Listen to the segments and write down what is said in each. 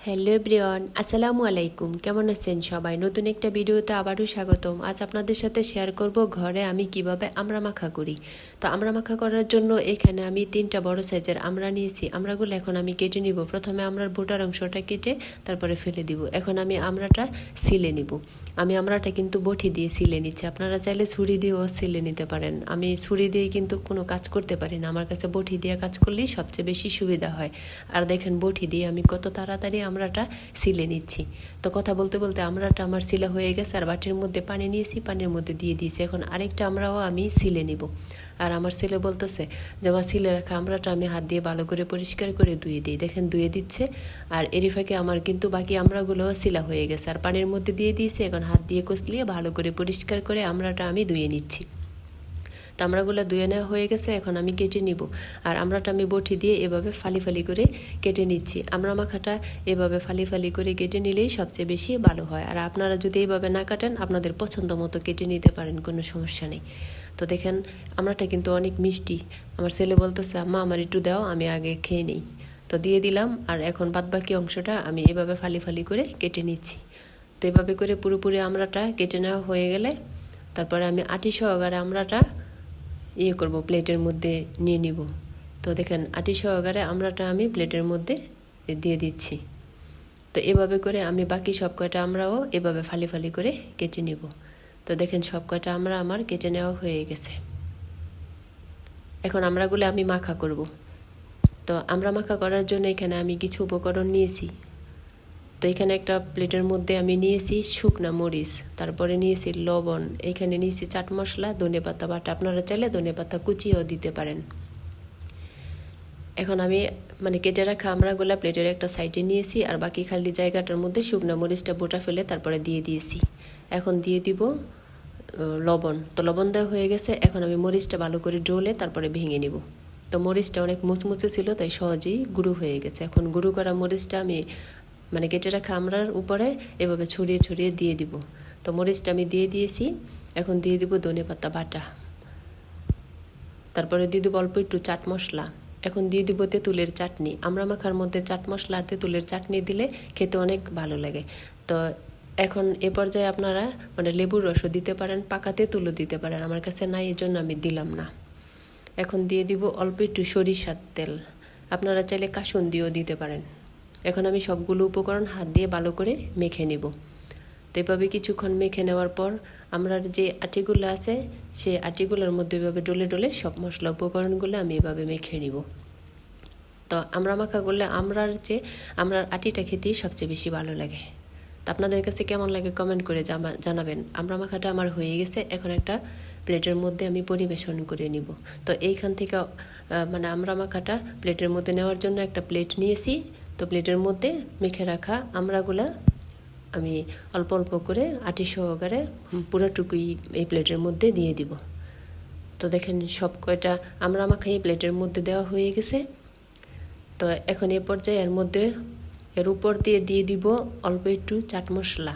Hello everyone, আসসালামু আলাইকুম। কেমন আছেন সবাই? নতুন একটা ভিডিওতে আবারও স্বাগতম। আজ আপনাদের সাথে শেয়ার করব ঘরে আমি কিভাবে আমড়া মাখা করি। তো আমড়া মাখা করার জন্য এখানে আমি 3টা বড় সাইজের আমড়া নিয়েছি। আমড়াগুলো এখন আমি কেটে নিব। প্রথমে আমড়ার বোটার অংশটা কেটে তারপরে ফেলে দিব। এখন আমি আমড়াটা ছিলে নিব। আমি আমড়াটা কিন্তু বটি দিয়ে ছিলে নিচ্ছি। আপনারা চাইলে ছুরি দিয়েও ছিলে নিতে পারেন। আমি ছুরি দিয়ে কিন্তু কোনো কাজ করতে পারি না। আমার কাছে বটি দিয়ে কাজ করলেই সবচেয়ে বেশি সুবিধা হয়। আর দেখেন বটি দিয়ে আমি কত তাড়াতাড়ি আমড়াটা ছিলে নিচ্ছি। তো কথা বলতে বলতে আমড়াটা আমার সিলা হয়ে গেছে। আর বাটির মধ্যে পানি নিয়েছি, পানির মধ্যে দিয়ে দিয়েছি। এখন আরেকটা আমড়াও আমি ছিলে নিব। আর আমার ছেলে বলতেছে যে আমার সিলে রাখা আমড়াটা আমি হাত দিয়ে ভালো করে পরিষ্কার করে ধুয়ে দিই। দেখেন ধুয়ে দিচ্ছে। আর এরই ফাঁকে আমার কিন্তু বাকি আমড়াগুলোও সিলা হয়ে গেছে। আর পানির মধ্যে দিয়ে দিয়েছি। এখন হাত দিয়ে কষলিয়ে ভালো করে পরিষ্কার করে আমড়াটা আমি ধুয়ে নিচ্ছি। তো আমড়াগুলো ধুয়ে নেওয়া হয়ে গেছে। এখন আমি কেটে নিব। আর আমড়াটা আমি বটি দিয়ে এভাবে ফালি ফালি করে কেটে নিচ্ছি। আমড়া মাখাটা এভাবে ফালি ফালি করে কেটে নিলেই সবচেয়ে বেশি ভালো হয়। আর আপনারা যদি এইভাবে না কাটেন, আপনাদের পছন্দ মতো কেটে নিতে পারেন, কোনো সমস্যা নেই। তো দেখেন আমড়াটা কিন্তু অনেক মিষ্টি। আমার ছেলে বলতেছে আম্মা আমার একটু দাও, আমি আগে খেয়ে নিই। তো দিয়ে দিলাম। আর এখন বাদবাকি অংশটা আমি এভাবে ফালি ফালি করে কেটে নিচ্ছি। তো এভাবে করে পুরোপুরি আমড়াটা কেটে নেওয়া হয়ে গেলে তারপরে আমি আটি সহকারে আমড়াটা করব, প্লেটের মধ্যে নিয়ে নিব। তো দেখেন আটি সহকারে আমড়াটা আমি প্লেটের মধ্যে দিয়ে দিচ্ছি। তো এভাবে করে আমি বাকি সব কয়টা আমরাও এভাবে ফালি ফালি করে কেটে নিব। তো দেখেন সব কয়টা আমরা আমার কেটে নেওয়া হয়ে গেছে। এখন আমড়াগুলো আমি মাখা করব। তো আমড়া মাখা করার জন্য এখানে আমি কিছু উপকরণ নিয়েছি। তো এখানে একটা প্লেটের মধ্যে আমি নিয়েছি শুকনা মরিচ, তারপরে নিয়েছি লবণ, এখানে নিয়েছি চাট মশলা, ধনেপাতা বাটা। আপনারা চাইলে ধনেপাতা কুচিও দিতে পারেন। এখন আমি কেটে রাখা আমড়াগুলা প্লেটের একটা সাইডে নিয়েছি। আর বাকি খালি জায়গাটার মধ্যে শুকনা মরিচটা বোটা ফেলে তারপরে দিয়ে দিয়েছি। এখন দিয়ে দিব লবণ। তো লবণ দেওয়া হয়ে গেছে। এখন আমি মরিচটা ভালো করে ডলে তারপরে ভেঙে নিব। তো মরিচটা অনেক মুচমুচে ছিল, তাই সহজেই গুঁড়ো হয়ে গেছে। এখন গুঁড়ো করা মরিচটা আমি কেটে রাখা আমড়ার উপরে এভাবে ছড়িয়ে ছড়িয়ে দিয়ে দিব। তো মরিচটা আমি দিয়ে দিয়েছি। এখন দিয়ে দিব ধনেপাতা বাটা, তারপরে দিয়ে দিব অল্প একটু চাট মশলা। এখন দিয়ে দিব তেঁতুলের চাটনি। আমড়া মাখার মধ্যে চাট মশলা আর তেঁতুলের চাটনি দিলে খেতে অনেক ভালো লাগে। তো এখন এ পর্যায়ে আপনারা লেবুর রসও দিতে পারেন, পাকা তেঁতুলও দিতে পারেন। আমার কাছে নাই, এই জন্য আমি দিলাম না। এখন দিয়ে দিব অল্প একটু সরিষার তেল। আপনারা চাইলে কাসুন দিয়েও দিতে পারেন। এখন আমি সবগুলো উপকরণ হাত দিয়ে ভালো করে মেখে নেব। তো এভাবে কিছুক্ষণ মেখে নেওয়ার পর আমরা যে আটিগুলো আছে সেই আটিগুলোর মধ্যে এভাবে ডলে ডলে সব মশলা উপকরণগুলো আমি এভাবে মেখে নিব। তো আমড়া মাখা করলে আমড়ার আটিটা খেতেই সবচেয়ে বেশি ভালো লাগে। তো আপনাদের কাছে কেমন লাগে কমেন্ট করে জানাবেন। আমড়া মাখাটা আমার হয়ে গেছে। এখন একটা প্লেটের মধ্যে আমি পরিবেশন করে নিব। তো এইখান থেকে আমড়া মাখাটা প্লেটের মধ্যে নেওয়ার জন্য একটা প্লেট নিয়েছি। তো প্লেটের মধ্যে মেখে রাখা আমড়াগুলা আমি অল্প অল্প করে আটি সহকারে পুরোটুকুই এই প্লেটের মধ্যে দিয়ে দিব। তো দেখেন সব কয়টা আমড়া মাখা এই প্লেটের মধ্যে দেওয়া হয়ে গেছে। তো এখন এ পর্যায়ে এর উপর দিয়ে দিব অল্প একটু চাট মশলা।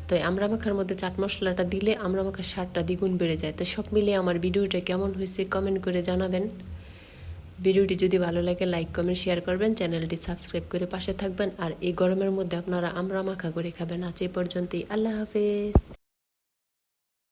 তো আমড়া মাখার মধ্যে চাট মশলাটা দিলে আমড়া মাখার স্বাদটা দ্বিগুণ বেড়ে যায়। তো সব মিলিয়ে আমার ভিডিওটা কেমন হয়েছে কমেন্ট করে জানাবেন। ভিডিওটি যদি ভালো লাগে লাইক কমেন্ট শেয়ার করবেন, চ্যানেলটি সাবস্ক্রাইব করে পাশে থাকবেন। আর এই গরমের মধ্যে আপনারা আমড়া মাখা করে খাবেন। আজ এই পর্যন্তই, আল্লাহ হাফেজ।